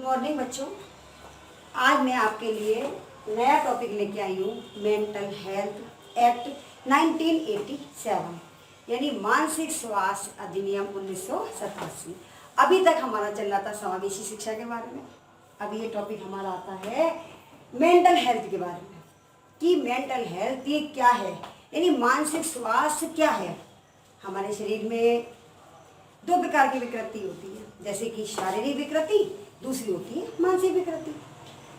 Good morning बच्चों। आज मैं आपके लिए नया टॉपिक लेके आई हूँ, मेंटल हेल्थ एक्ट 1987 यानी मानसिक स्वास्थ्य अधिनियम 1987। अभी तक हमारा चल रहा था समावेशी शिक्षा के बारे में। अभी ये टॉपिक हमारा आता है मेंटल हेल्थ के बारे में कि मेंटल हेल्थ ये क्या है, यानी मानसिक स्वास्थ्य क्या है। हमारे शरीर में दो प्रकार की विकृति होती है, जैसे कि शारीरिक विकृति, दूसरी होती है मानसिक विकृति।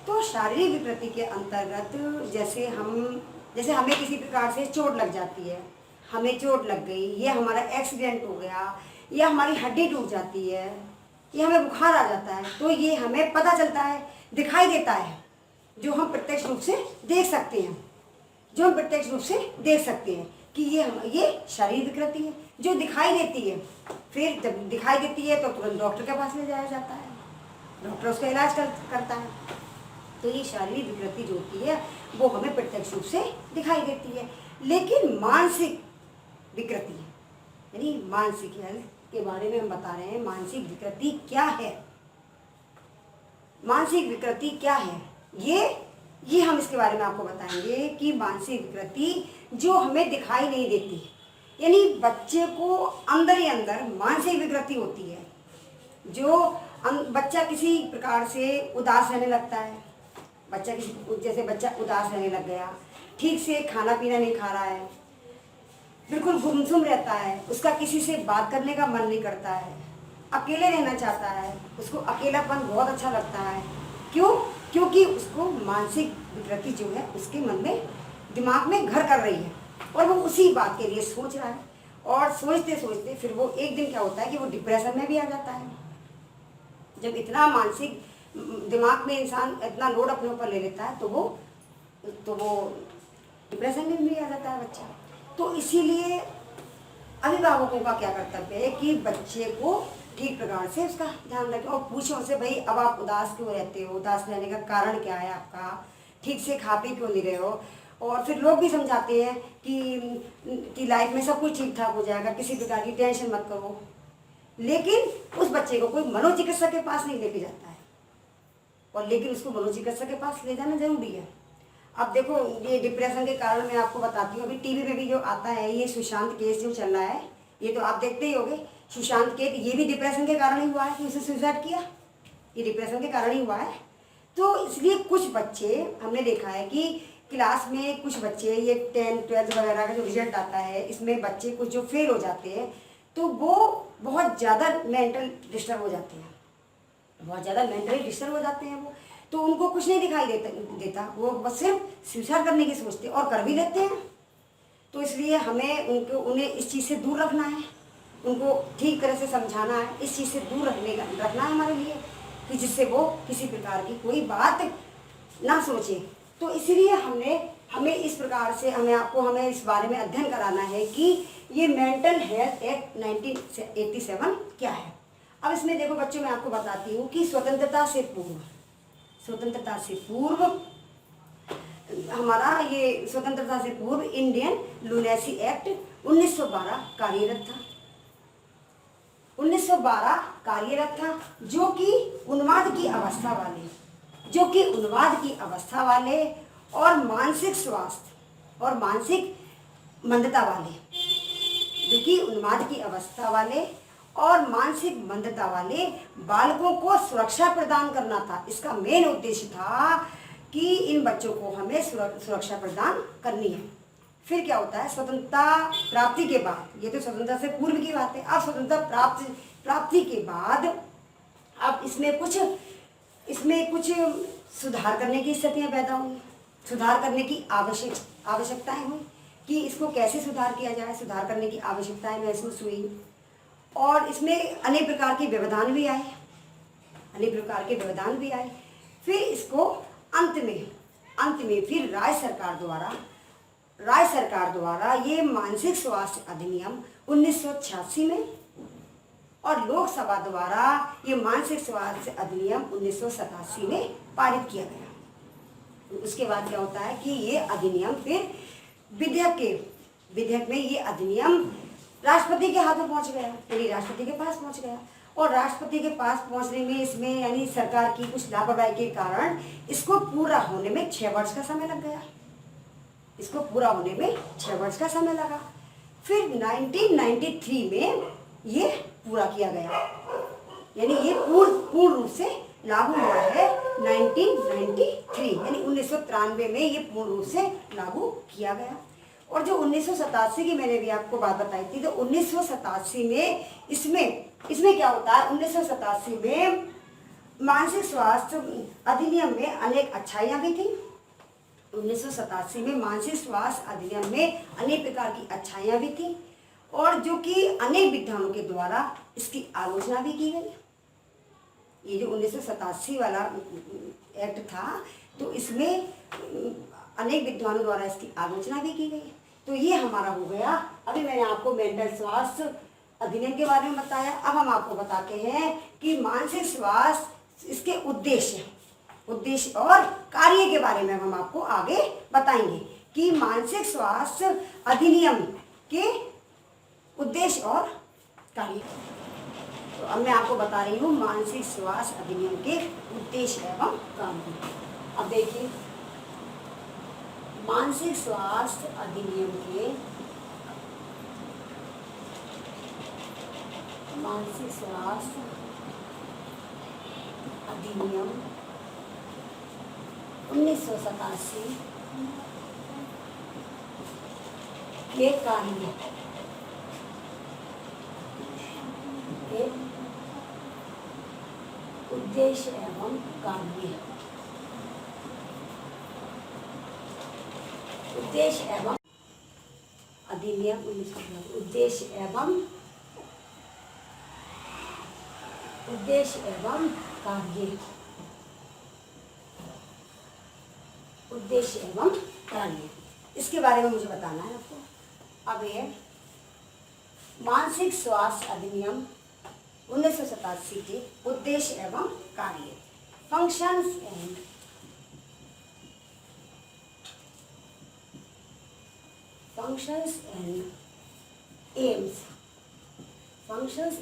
तो शारीरिक विकृति के अंतर्गत जैसे हमें किसी प्रकार से चोट लग जाती है, हमें चोट लग गई, ये हमारा एक्सीडेंट हो गया, या हमारी हड्डी टूट जाती है, या हमें बुखार आ जाता है, तो ये हमें पता चलता है, दिखाई देता है, जो हम प्रत्यक्ष रूप से देख सकते हैं, कि ये शारीरिक विकृति है जो दिखाई देती है। फिर जब दिखाई देती है तो तुरंत डॉक्टर के पास ले जाया जाता है, डॉक्टर उसका इलाज करता है। तो ये शारीरिक विकृति जो होती है वो हमें प्रत्यक्ष रूप से दिखाई देती है। लेकिन मानसिक विकृति यानी मानसिक हेल्थ के बारे में हम बता रहे हैं, मानसिक विकृति क्या है, मानसिक विकृति क्या है, ये हम इसके बारे में आपको बताएंगे कि मानसिक विकृति जो हमें दिखाई नहीं देती, यानी बच्चे को अंदर ही अंदर मानसिक विकृति होती है। जो बच्चा किसी प्रकार से उदास रहने लगता है, बच्चा उदास रहने लग गया, ठीक से खाना पीना नहीं खा रहा है, बिल्कुल गुमसुम रहता है, उसका किसी से बात करने का मन नहीं करता है, अकेले रहना चाहता है, उसको अकेलापन बहुत अच्छा लगता है। क्यों? क्योंकि उसको मानसिक विकृति जो है उसके मन में, दिमाग में घर कर रही है और वो उसी बात के लिए सोच रहा है, और सोचते सोचते फिर वो एक दिन क्या होता है कि वो डिप्रेशन में भी आ जाता है। जब इतना मानसिक दिमाग में इंसान इतना लोड अपने ऊपर ले लेता है तो वो डिप्रेशन में भी आ जाता है बच्चा। तो इसीलिए अभिभावकों का क्या कर्तव्य है कि बच्चे को ठीक प्रकार से उसका ध्यान रखें और पूछो उनसे, भाई अब आप उदास क्यों रहते हो, उदास रहने का कारण क्या है आपका, ठीक से खा पी क्यों नहीं रहे हो। और फिर लोग भी समझाते हैं कि लाइफ में सब कुछ ठीक ठाक हो जाएगा, किसी प्रकार की टेंशन मत करो। लेकिन उस बच्चे को कोई मनोचिकित्सक के पास नहीं लेके जाता है, और लेकिन उसको मनोचिकित्सक के पास ले जाना जरूरी है। अब देखो, ये डिप्रेशन के कारण मैं आपको बताती हूँ, अभी टीवी पे भी जो आता है ये सुशांत केस जो चल रहा है, ये तो आप देखते ही होंगे। सुशांत केस ये भी डिप्रेशन के कारण ही हुआ है कि उसने सुसाइड किया, ये डिप्रेशन के कारण ही हुआ है। तो इसलिए कुछ बच्चे हमने देखा है कि क्लास में कुछ बच्चे, ये 10th 12th वगैरह का जो रिजल्ट आता है, इसमें बच्चे कुछ जो फेल हो जाते हैं तो वो बहुत ज़्यादा मेंटल डिस्टर्ब हो जाते हैं, बहुत ज़्यादा मेंटली डिस्टर्ब हो जाते हैं वो। तो उनको कुछ नहीं दिखाई देता, वो बस सिर्फ सुसाइड करने की सोचते और कर भी लेते हैं। तो इसलिए हमें उन्हें इस चीज़ से दूर रखना है, उनको ठीक तरह से समझाना है, इस चीज़ से दूर रखना है हमारे लिए, कि जिससे वो किसी प्रकार की कोई बात ना सोचे। तो इसलिए हमें इस प्रकार से हमें इस बारे में अध्ययन कराना है कि ये मेंटल हेल्थ एक्ट 1987 क्या है। अब इसमें देखो बच्चों, मैं आपको बताती हूँ कि स्वतंत्रता से पूर्व इंडियन लुनेसी एक्ट 1912 कार्यरत था। 1912 कार्यरत था, जो कि उन्माद की अवस्था वाले और मानसिक स्वास्थ्य और मानसिक मंदता वाले, जो कि उन्माद की अवस्था वाले और मानसिक मंदता वाले बालकों को सुरक्षा प्रदान करना था। इसका मेन उद्देश्य था कि इन बच्चों को हमें सुरक्षा प्रदान करनी है। फिर क्या होता है, स्वतंत्रता प्राप्ति के बाद, ये तो स्वतंत्रता से पूर्व की बात है, अब स्वतंत्रता प्राप्ति के बाद अब इसमें कुछ सुधार करने की स्थितियाँ पैदा हुई, सुधार करने की आवश्यकताएं हुई कि इसको कैसे सुधार किया जाए, सुधार करने की आवश्यकताएं महसूस हुई। और इसमें अनेक प्रकार के व्यवधान भी आए। फिर इसको अंत में फिर राज्य सरकार द्वारा ये मानसिक स्वास्थ्य अधिनियम 1986 में और लोकसभा द्वारा ये मानसिक स्वास्थ्य अधिनियम 1987 में पारित किया गया। उसके बाद क्या होता है कि ये अधिनियम फिर विधेयक में ये अधिनियम राष्ट्रपति के हाथ में पहुंच गया, यानी राष्ट्रपति के पास पहुंच गया। और राष्ट्रपति के पास पहुंचने में इसमें यानी सरकार की कुछ लापरवाही के कारण इसको पूरा होने में 6 वर्ष का समय लग गया। इसको पूरा होने में 6 वर्ष का समय लगा। फिर 1993 में ये पूरा किया गया, यानी ये पूर्ण रूप से लागू हुआ है 1993, यानी 1993 में ये पूर्ण रूप से लागू किया गया। और जो 1987 की मैंने भी आपको बात बताई थी, तो 1987 में इसमें क्या होता है, 1987 में मानसिक स्वास्थ्य अधिनियम में अनेक अच्छाइयाँ भी थी। 1987 में मानसिक स्वास्थ्य अधिनियम में अनेक प्रकार की अच्छाइयाँ भी थी, और जो कि अनेक विद्वानों के द्वारा इसकी आलोचना भी की गई। ये जो 1987 वाला एक्ट था, तो इसमें अनेक विद्वानों द्वारा इसकी आलोचना भी की गई। तो ये हमारा हो गया। अभी मैंने आपको मेंटल स्वास्थ्य अधिनियम के बारे में बताया। अब हम आपको बताते हैं कि मानसिक स्वास्थ्य, इसके उद्देश्य और कार्य के बारे में हम आपको आगे बताएंगे कि मानसिक स्वास्थ्य अधिनियम के उद्देश्य और कार्य। तो अब मैं आपको बता रही हूँ मानसिक स्वास्थ्य अधिनियम के उद्देश्य एवं कार्य। अब देखिए, मानसिक स्वास्थ्य अधिनियम के मानसिक स्वास्थ्य अधिनियम 1987 के कार्य के उद्देश्य एवं कार्य। उद्देश्य एवं अधिनियम 1987, उद्देश्य एवं कार्य। उद्देश्य एवं कार्य, इसके बारे में मुझे बताना है आपको। अब ये मानसिक स्वास्थ्य अधिनियम 1987 के उद्देश्य एवं कार्य, functions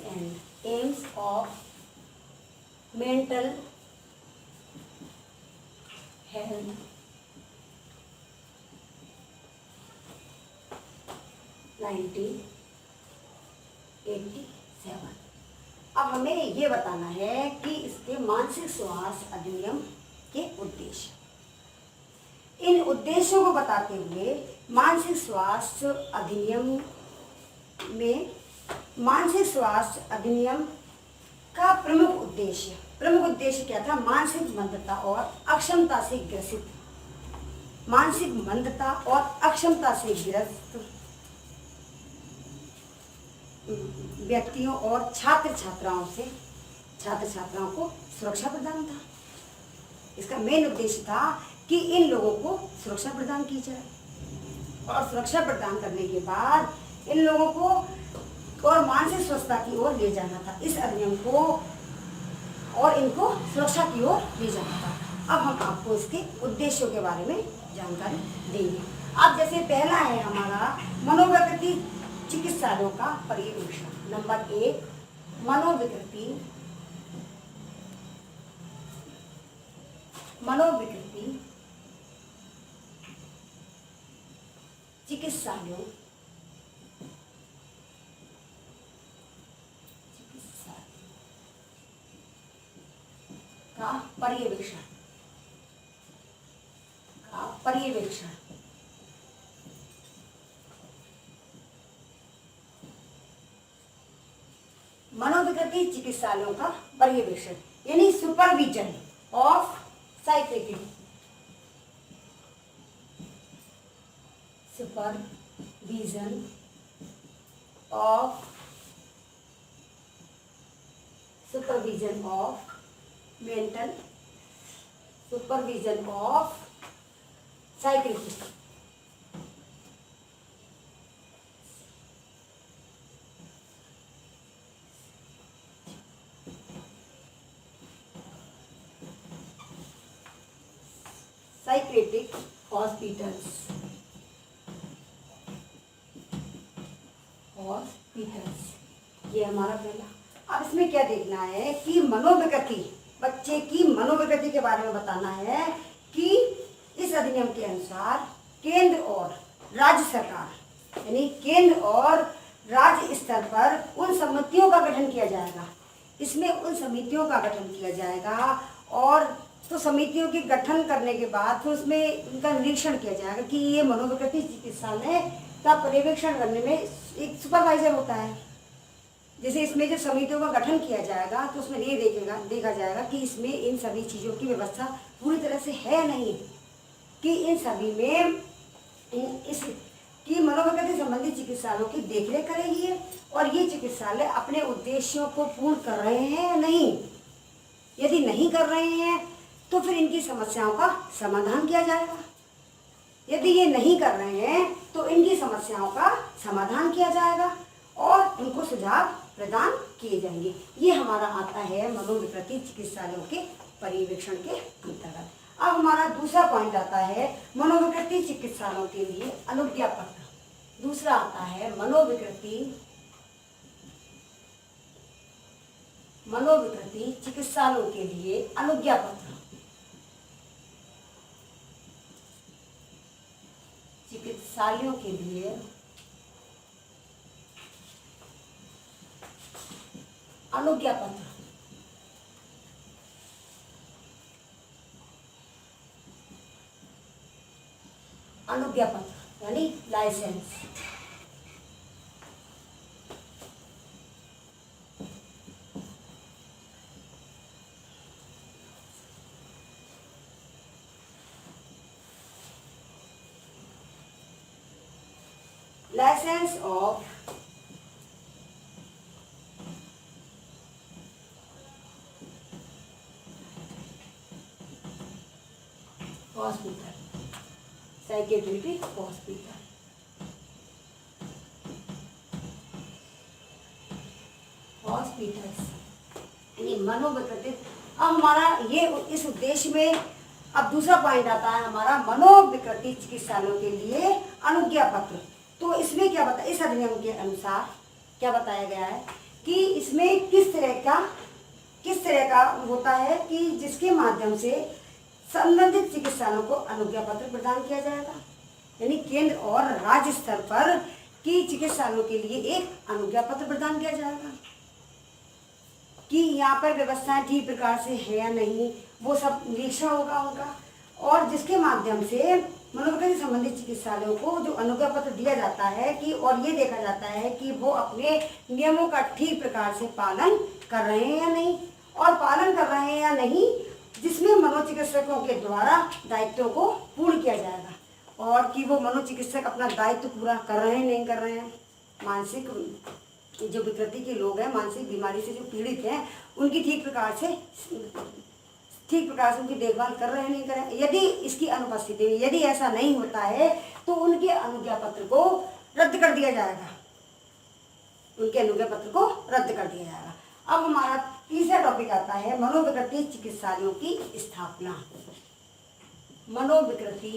and aims of mental health, 1987। अब हमें ये बताना है कि इसके मानसिक स्वास्थ्य अधिनियम के उद्देश्य। इन उद्देश्यों को बताते हुए मानसिक स्वास्थ्य अधिनियम में, मानसिक स्वास्थ्य अधिनियम का प्रमुख उद्देश्य क्या था? मानसिक मंदता और अक्षमता से ग्रसित, मानसिक मंदता और अक्षमता से ग्रस्त व्यक्तियों और छात्र छात्राओं को सुरक्षा प्रदान था। इसका मेन उद्देश्य था कि इन लोगों को सुरक्षा प्रदान की जाए, और सुरक्षा प्रदान करने के बाद इन लोगों को और मानसिक स्वस्थता की ओर ले जाना था, इस अधिनियम को, और इनको सुरक्षा की ओर ले जाना था। अब हम आपको इसके उद्देश्यों के बारे में जानकारी देंगे। अब जैसे पहला है हमारा मनोविकृति चिकित्सालयों का पर्यवेक्षण। नंबर 1, मनोविकृति चिकित्सालयों का पर्यवेक्षण। मनोविकृति चिकित्सालयों का पर्यवेक्षण यानी supervision of psychiatry, supervision of mental, supervision of psychiatry. Psychiatric hospitals, ये हमारा पहला। अब इसमें क्या देखना है कि मनोविकृति, बच्चे की मनोविकृति के बारे में बताना है कि इस अधिनियम के अनुसार केंद्र और राज्य सरकार यानी केंद्र और राज्य स्तर पर उन समितियों का गठन किया जाएगा। इसमें उन समितियों का गठन किया जाएगा और तो समितियों के गठन करने के बाद फिर उसमें उनका निरीक्षण किया जाएगा कि ये मनोविकृति चिकित्सालय का पर्यवेक्षण करने में एक सुपरवाइजर होता है। जैसे इसमें जो समितियों का गठन किया जाएगा तो उसमें ये देखा जाएगा कि इसमें इन सभी चीज़ों की व्यवस्था पूरी तरह से है या नहीं, कि इन सभी में कि मनोविकृति संबंधी चिकित्सालयों की देखरेख करेगी और ये चिकित्सालय अपने उद्देश्यों को पूर्ण कर रहे हैं या नहीं। यदि नहीं कर रहे हैं तो फिर इनकी समस्याओं का समाधान किया जाएगा। यदि ये नहीं कर रहे हैं तो इनकी समस्याओं का समाधान किया जाएगा और उनको सुझाव प्रदान किए जाएंगे। ये हमारा आता है मनोविकृति चिकित्सालयों के पर्यवेक्षण के अंतर्गत। अब हमारा दूसरा पॉइंट आता है मनोविकृति चिकित्सालयों के लिए अनुज्ञा पत्र। दूसरा आता है मनोविकृति चिकित्सालयों के लिए अनुज्ञा पत्र। चिकित्सालयों के लिए अनुज्ञा पत्र। अनुज्ञा पत्र यानी licence. Licence of hospital, psychiatric hospital. Hospitals यानी मनोविकृति। अब हमारा ये इस उद्देश्य में अब दूसरा पॉइंट आता है हमारा मनोविकृति चिकित्सालयों के लिए अनुज्ञा पत्र। तो इसमें क्या बताया, इस अधिनियम के अनुसार क्या बताया गया है कि इसमें किस तरह का होता है कि जिसके माध्यम से संबंधित चिकित्सालयों को अनुज्ञा पत्र प्रदान किया जाएगा। यानी केंद्र और राज्य स्तर पर की चिकित्सालयों के लिए एक अनुज्ञा पत्र प्रदान किया जाएगा कि यहाँ पर व्यवस्थाएं ठीक प्रकार से है या नहीं, वो सब निरीक्षण होगा उनका, और जिसके माध्यम से मनोविकृति संबंधित चिकित्सालयों को जो अनुज्ञा पत्र दिया जाता है कि और ये देखा जाता है कि वो अपने नियमों का ठीक प्रकार से पालन कर रहे हैं या नहीं, और पालन कर रहे हैं या नहीं जिसमें मनोचिकित्सकों के द्वारा दायित्वों को पूर्ण किया जाएगा, और कि वो मनोचिकित्सक अपना दायित्व पूरा कर रहे हैं नहीं कर रहे हैं। मानसिक जो विकृति के लोग हैं, मानसिक बीमारी से जो पीड़ित हैं, उनकी ठीक प्रकार से उनकी देखभाल कर रहे हैं नहीं कर रहे हैं। यदि इसकी अनुपस्थिति में यदि ऐसा नहीं होता है तो उनके अनुज्ञा पत्र को रद्द कर दिया जाएगा। उनके अनुज्ञा पत्र को रद्द कर दिया जाएगा। अब हमारा तीसरा टॉपिक आता है मनोविकृति चिकित्सालयों की स्थापना। मनोविकृति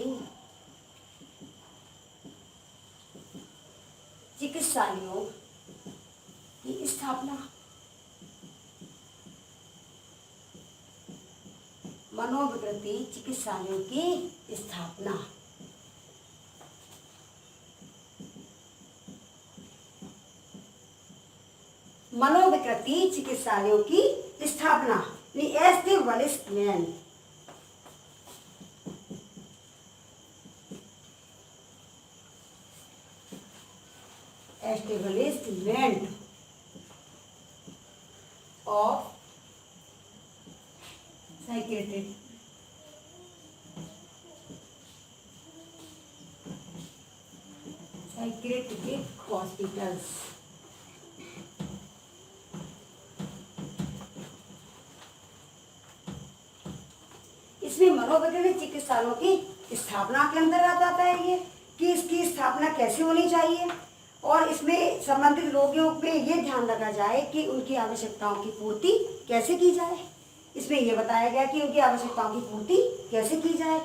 चिकित्सालयों की स्थापना। मनोविकृति चिकित्सालयों की स्थापना। मनोविकृति चिकित्सालयों की स्थापना establishment of psychiatric hospitals। इसमें मनोविकृति चिकित्सालयों की स्थापना के अंतर्गत आता है ये कि इसकी स्थापना कैसे होनी चाहिए, और इसमें संबंधित रोगियों पे ये ध्यान रखा जाए कि उनकी आवश्यकताओं की पूर्ति कैसे की जाए। इसमें यह बताया गया कि उनकी आवश्यकताओं की पूर्ति कैसे की जाए।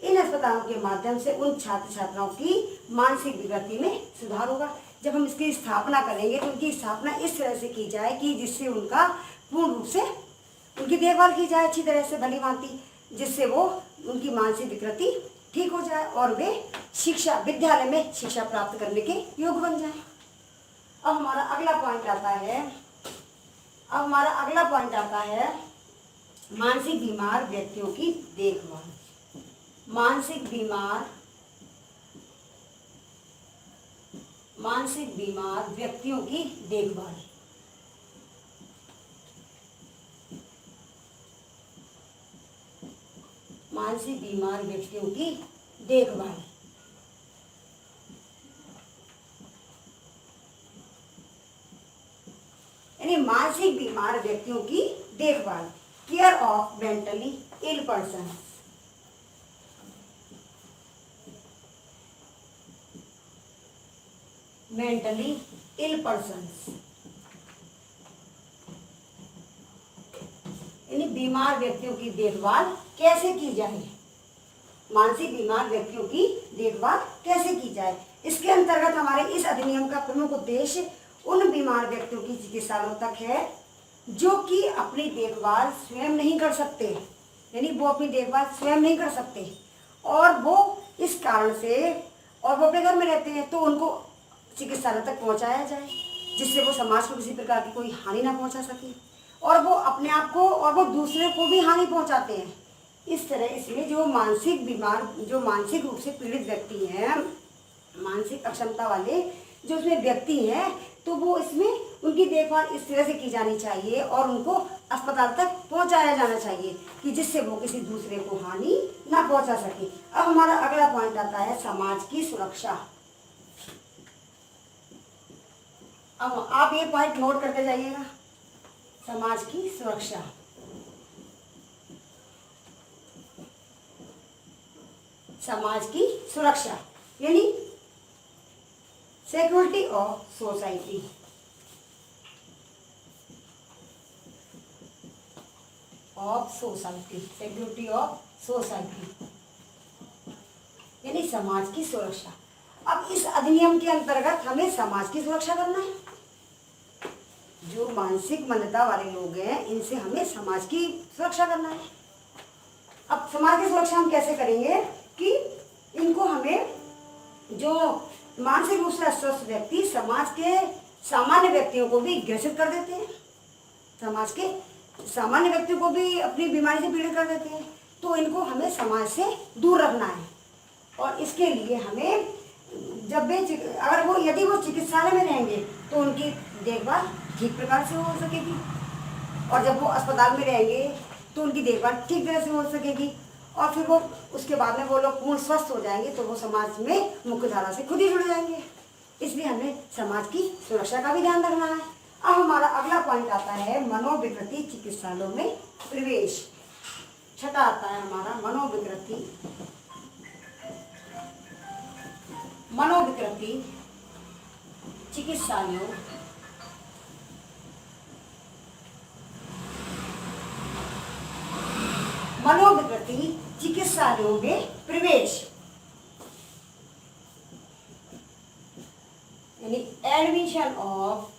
इन अस्पतालों के माध्यम से उन छात्र छात्राओं की मानसिक विकृति में सुधार होगा। जब हम इसकी स्थापना करेंगे तो उनकी स्थापना इस तरह से की जाए कि जिससे उनका पूर्ण रूप से उनकी देखभाल की जाए अच्छी तरह से भली भांति, जिससे वो उनकी मानसिक विकृति ठीक हो जाए और वे शिक्षा विद्यालय में शिक्षा प्राप्त करने के योग्य बन जाए। अब हमारा अगला पॉइंट आता है मानसिक बीमार व्यक्तियों की देखभाल। मानसिक बीमार व्यक्तियों की देखभाल। मानसिक बीमार व्यक्तियों की देखभाल। यानी मानसिक बीमार व्यक्तियों की देखभाल, care of mentally ill person. Mentally ill persons, यानी बीमार व्यक्तियों की देखभाल कैसे की जाए। मानसिक बीमार व्यक्तियों की देखभाल कैसे की जाए, इसके अंतर्गत हमारे इस अधिनियम का प्रमुख उद्देश्य उन बीमार व्यक्तियों की चिकित्सालयों तक है जो कि अपनी देखभाल स्वयं नहीं कर सकते, यानी वो अपनी देखभाल स्वयं नहीं कर सकते और वो इस कारण से और वो अपने घर में रहते हैं, तो उनको चिकित्सालय तक पहुंचाया जाए जिससे वो समाज को किसी प्रकार की कोई हानि ना पहुंचा सके और वो अपने आप को और वो दूसरे को भी हानि पहुंचाते हैं। इस तरह इसमें जो मानसिक रूप से पीड़ित व्यक्ति हैं, मानसिक अक्षमता वाले जो उसमें व्यक्ति हैं, तो वो इसमें उनकी देखभाल इस तरह से की जानी चाहिए और उनको अस्पताल तक पहुंचाया जाना चाहिए कि जिससे वो किसी दूसरे को हानि ना पहुंचा सके। अब हमारा अगला पॉइंट आता है समाज की सुरक्षा। अब आप ये पॉइंट नोट करते जाइएगा, समाज की सुरक्षा। समाज की सुरक्षा यानी security of society. Security of society यानी समाज की सुरक्षा। अब इस अधिनियम के अंतर्गत हमें समाज की सुरक्षा करना है। जो मानसिक मंदता वाले लोग हैं इनसे हमें समाज की सुरक्षा करना है। अब समाज की सुरक्षा हम कैसे करेंगे कि इनको हमें जो मानसिक रूप से अस्वस्थ व्यक्ति समाज के सामान्य व्यक्तियों को भी ग्रसित कर देते हैं, समाज के सामान्य व्यक्तियों को भी अपनी बीमारी से पीड़ित कर देते हैं, तो इनको हमें समाज से दूर रखना है। और इसके लिए हमें यदि वो चिकित्सालय में रहेंगे तो उनकी देखभाल ठीक प्रकार से हो सकेगी और जब वो अस्पताल में रहेंगे तो उनकी देखभाल ठीक तरह से हो सकेगी और फिर वो उसके बाद में वो लोग पूर्ण स्वस्थ हो जाएंगे तो वो समाज में मुख्य धारा से खुद ही जुड़ जाएंगे। इसलिए हमें समाज की सुरक्षा का भी ध्यान रखना है। अब हमारा अगला पॉइंट आता है मनोविकृति चिकित्सालयों में प्रवेश। छठा आता है हमारा मनोविकृति चिकित्सालयों में प्रवेश यानी एडमिशन ऑफ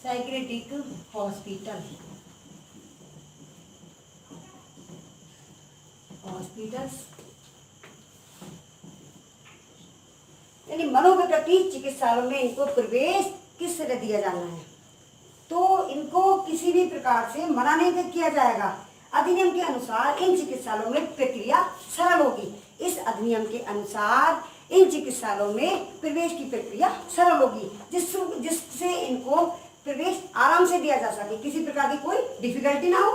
साइकियाट्रिक हॉस्पिटल्स यानी मनोविकृति चिकित्सालयों में इनको प्रवेश किस तरह दिया जाना है, तो इनको किसी भी प्रकार से मना नहीं किया जाएगा। अधिनियम के अनुसार इन चिकित्सालयों में प्रक्रिया सरल होगी। इस अधिनियम के अनुसार इन चिकित्सालयों में प्रवेश की प्रक्रिया सरल होगी जिससे इनको प्रवेश आराम से दिया जा सके, किसी प्रकार की कोई डिफिकल्टी ना हो।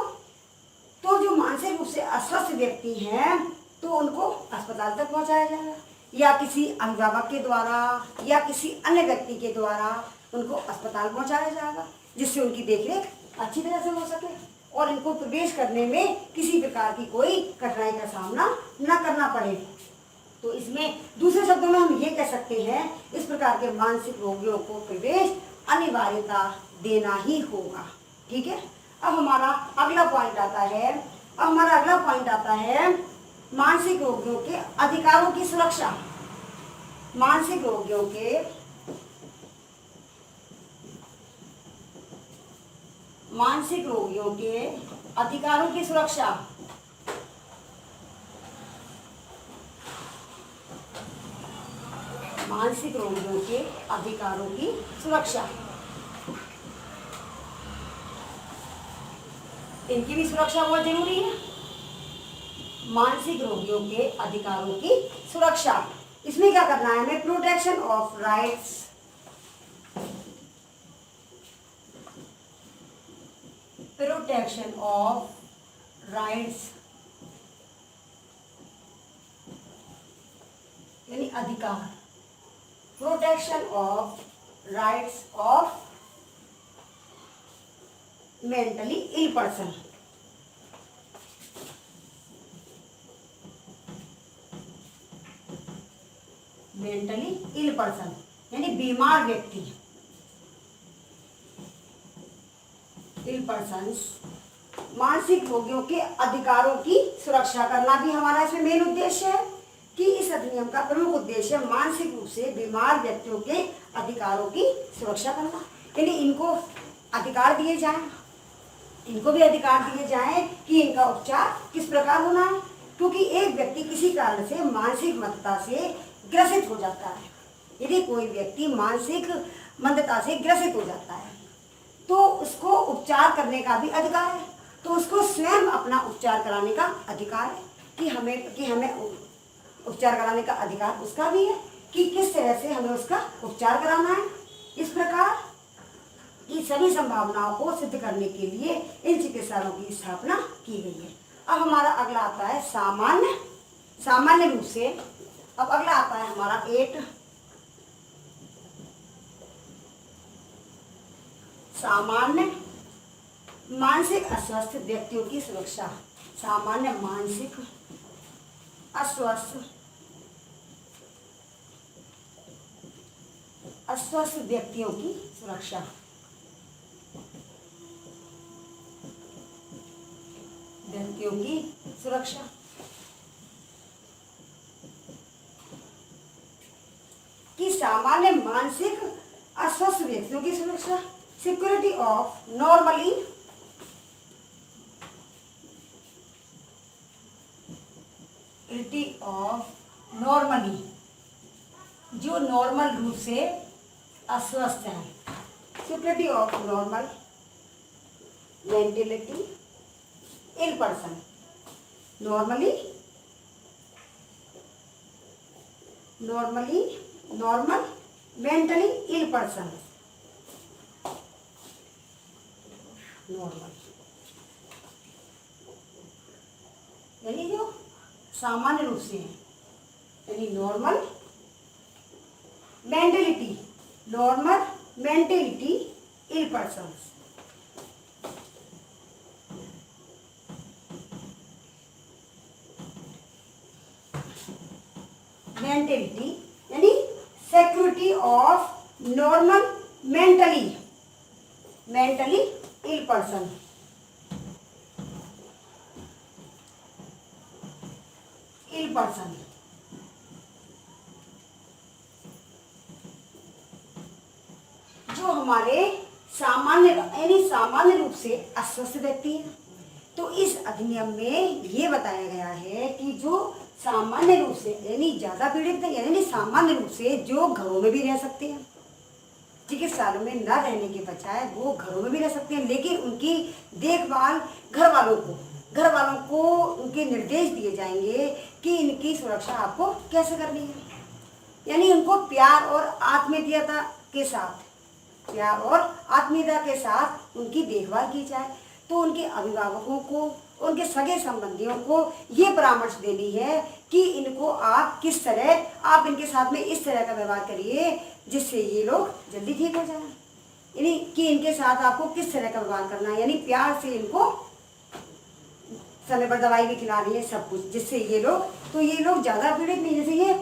तो जो मानसिक रूप से अस्वस्थ व्यक्ति हैं तो उनको अस्पताल तक पहुंचाया जाएगा या किसी अभिभावक के द्वारा या किसी अन्य व्यक्ति के द्वारा उनको अस्पताल पहुंचाया जाएगा जिससे उनकी देखरेख अच्छी तरह से हो सके और इनको प्रवेश करने में किसी प्रकार की कोई कठिनाई का सामना न करना पड़े। तो इसमें दूसरे शब्दों में हम ये कह सकते हैं, इस प्रकार के मानसिक रोगियों को प्रवेश अनिवार्यता देना ही होगा। ठीक है। अब हमारा अगला पॉइंट आता है मानसिक रोगियों के अधिकारों की सुरक्षा। मानसिक रोगियों के अधिकारों की सुरक्षा। मानसिक रोगियों के अधिकारों की सुरक्षा, इनकी भी सुरक्षा बहुत जरूरी है। मानसिक रोगियों के अधिकारों की सुरक्षा, इसमें क्या करना है हमें? प्रोटेक्शन ऑफ राइट्स, यानी अधिकार, protection of rights of mentally ill person. Mentally ill person यानी बीमार व्यक्ति, इल पर्सन्स। मानसिक रोगियों के अधिकारों की सुरक्षा करना भी हमारा इसमें मेन उद्देश्य है कि इस अधिनियम का प्रमुख उद्देश्य मानसिक रूप से बीमार व्यक्तियों के अधिकारों की सुरक्षा करना, यानी इनको अधिकार दिए जाएं, इनको भी अधिकार दिए जाएं कि इनका उपचार किस प्रकार होना है। क्योंकि एक व्यक्ति किसी कारण से मानसिक मंदता से ग्रसित हो जाता है, यदि कोई व्यक्ति मानसिक मंदता से ग्रसित हो जाता है तो उसको उपचार करने का भी अधिकार है। तो उसको स्वयं अपना उपचार कराने का अधिकार है कि हमें उपचार कराने का अधिकार उसका भी है कि किस तरह से हमें उसका उपचार कराना है। इस प्रकार की सभी संभावनाओं को सिद्ध करने के लिए इन चिकित्सालयों की स्थापना की गई है। अब हमारा अगला आता है सामान्य रूप से। अब अगला आता है हमारा 8, सामान्य मानसिक अस्वस्थ व्यक्तियों की सुरक्षा। सामान्य मानसिक अस्वस्थ व्यक्तियों की सुरक्षा। कि सामान्य मानसिक अस्वस्थ व्यक्तियों की सुरक्षा, सिक्योरिटी ऑफ नॉर्मली जो नॉर्मल रूप से अस्वस्थ है, security of normal mentality ill person, normal mentally ill person, normal यानी जो सामान्य रूप से है, यानी normal mentality ill person. Mentality यानी security of normal mentally ill person. जो हमारे सामान्य रूप से अस्वस्थ व्यक्ति है। तो इस अधिनियम में ये बताया गया है कि जो सामान्य रूप से यानी ज्यादा पीड़ित है, यानी सामान्य रूप से जो घरों में भी रह सकते हैं, चिकित्सालयों में न रहने के बजाय वो घरों में भी रह सकते हैं, लेकिन उनकी देखभाल घर वालों को उनके निर्देश दिए जाएंगे कि इनकी सुरक्षा आपको कैसे करनी है। यानी उनको प्यार और आत्मीयता के साथ उनकी देखभाल की जाए। तो उनके अभिभावकों को, उनके सगे संबंधियों को ये परामर्श देनी है कि इनको आप इनके साथ में इस तरह का व्यवहार करिए जिससे ये लोग जल्दी ठीक हो जाए। यानी कि इनके साथ आपको किस तरह का व्यवहार करना है, यानी प्यार से इनको समय पर दवाई भी खिला रही है, सब कुछ, जिससे ये लोग ज़्यादा पीड़ित नहीं, जैसे ये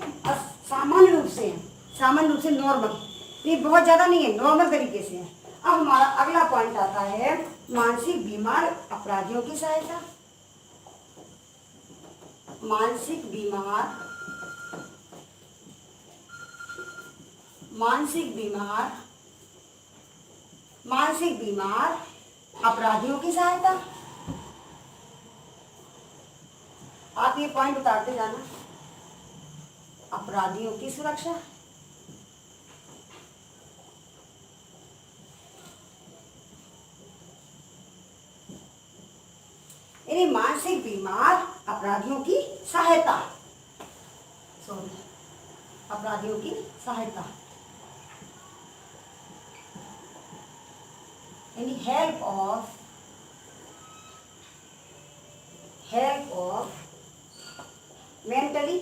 सामान्य रूप से हैं, सामान्य रूप से नॉर्मल, ये बहुत ज़्यादा नहीं है, नॉर्मल तरीके से है। अब हमारा अगला पॉइंट आता है मानसिक बीमार अपराधियों की सहायता। मानसिक बीमार अपराधियों की सहायता। आप ये पॉइंट उतारते जाना। अपराधियों की सुरक्षा, यानी मानसिक बीमार अपराधियों की सहायता, अपराधियों की सहायता, यानी हेल्प ऑफ मेंटली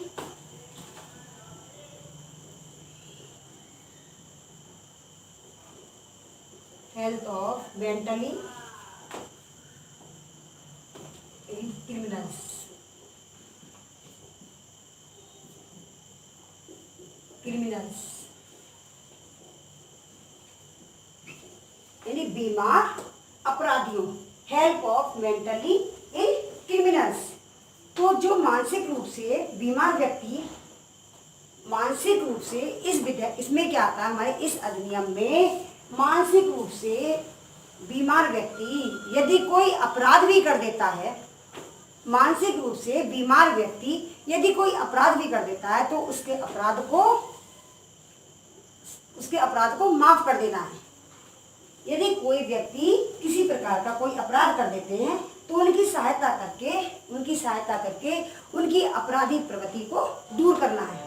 क्रिमिनल्स, यानी बीमार अपराधियों, help of mentally in criminals. तो जो मानसिक रूप से बीमार व्यक्ति, मानसिक रूप से इसमें क्या आता है, हमारे इस अधिनियम में मानसिक रूप से बीमार व्यक्ति यदि कोई अपराध भी कर देता है, मानसिक रूप से बीमार व्यक्ति यदि कोई अपराध भी कर देता है तो उसके अपराध को माफ कर देना है। यदि कोई व्यक्ति किसी प्रकार का कोई अपराध कर देते हैं तो उनकी सहायता करके उनकी आपराधिक प्रवृत्ति को दूर करना है,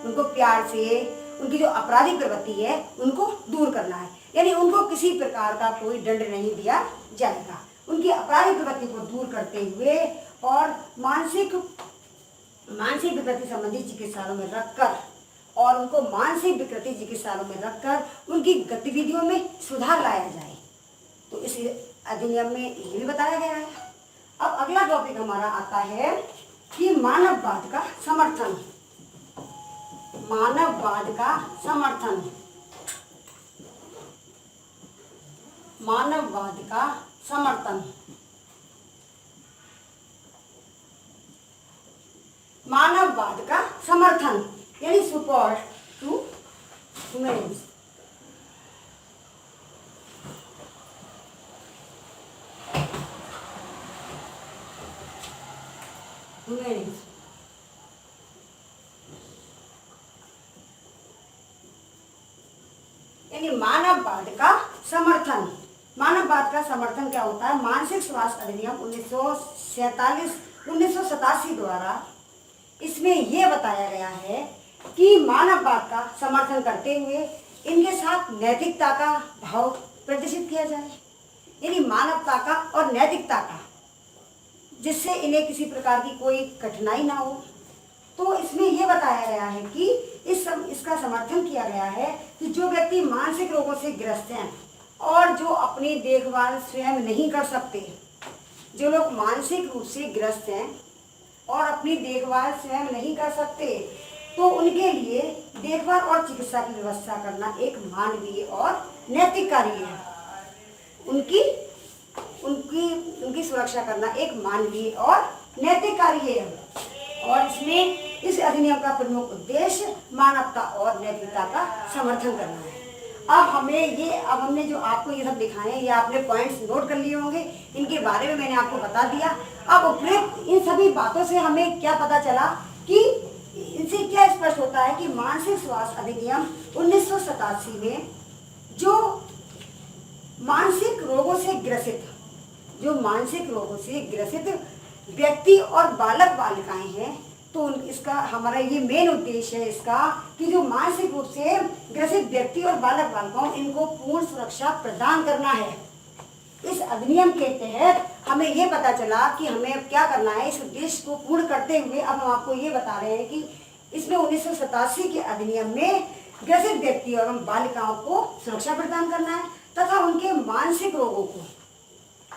उनको प्यार से उनकी जो आपराधिक प्रवृत्ति है उनको दूर करना है, यानी उनको किसी प्रकार का कोई दंड नहीं दिया जाएगा। उनकी आपराधिक प्रवृत्ति को दूर करते हुए और मानसिक विकृति संबंधी चिकित्सालयों में रखकर और उनको मानसिक विकृति चिकित्सालयों में रखकर उनकी गतिविधियों में सुधार लाया जाए। तो इस अधिनियम में ये भी बताया गया है। अब अगला टॉपिक हमारा आता है कि मानववाद का समर्थन। मानववाद का समर्थन, मानववाद का समर्थन, मानववाद का समर्थन, यानी सपोर्ट टू ह्यूमनिज्म। यानी मानववाद का समर्थन। मानववाद का समर्थन क्या होता है? मानसिक स्वास्थ्य अधिनियम 1987 द्वारा इसमें यह बताया गया है कि मानववाद का समर्थन करते हुए इनके साथ नैतिकता का भाव प्रदर्शित किया जाए, यानी मानवता का और नैतिकता का, जिससे इन्हें किसी प्रकार की कोई कठिनाई ना हो। तो इसमें यह बताया गया है कि इसका समर्थन किया गया है कि जो व्यक्ति मानसिक रोगों से ग्रस्त हैं और जो अपनी देखभाल स्वयं नहीं कर सकते, जो लोग मानसिक रूप से ग्रस्त हैं और अपनी देखभाल स्वयं नहीं कर सकते, तो उनके लिए देखभाल और चिकित्सा की व्यवस्था करना एक मानवीय और नैतिक कार्य है। उनकी सुरक्षा करना एक मानवीय और नैतिक कार्य है। और इसमें इस अधिनियम का प्रमुख उद्देश्य मानवता और नैतिकता का समर्थन करना है। अब हमने जो आपको ये सब दिखाए हैं, ये आपने पॉइंट्स नोट कर लिए होंगे, इनके बारे में मैंने आपको बता दिया। अब उपयुक्त इन सभी बातों से हमें क्या पता चला कि इनसे क्या स्पष्ट होता है कि मानसिक स्वास्थ्य अधिनियम 1987 में जो मानसिक रोगों से ग्रसित व्यक्ति और बालक बालिकाएं हैं, तो इसका हमारा ये मेन उद्देश्य है इसका कि जो मानसिक रूप से ग्रसित व्यक्ति और बालक बालिकाओं इनको पूर्ण सुरक्षा प्रदान करना है। इस अधिनियम के तहत हमें ये पता चला कि हमें क्या करना है। इस उद्देश्य को पूर्ण करते हुए अब हम आपको ये बता रहे हैं कि इसमें 1987 के अधिनियम में ग्रसित व्यक्ति एवं बालिकाओं को सुरक्षा प्रदान करना है तथा उनके मानसिक रोगों को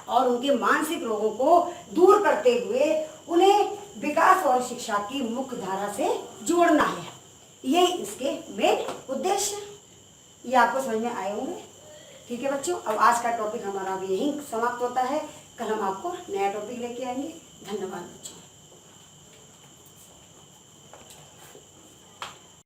और उनके मानसिक रोगों को दूर करते हुए उन्हें विकास और शिक्षा की मुख्य धारा से जोड़ना है। यही इसके मेन उद्देश्य है। ये आपको समझ में आए होंगे। ठीक है बच्चों, अब आज का टॉपिक हमारा अब यहीं समाप्त होता है। कल हम आपको नया टॉपिक लेके आएंगे। धन्यवाद बच्चों।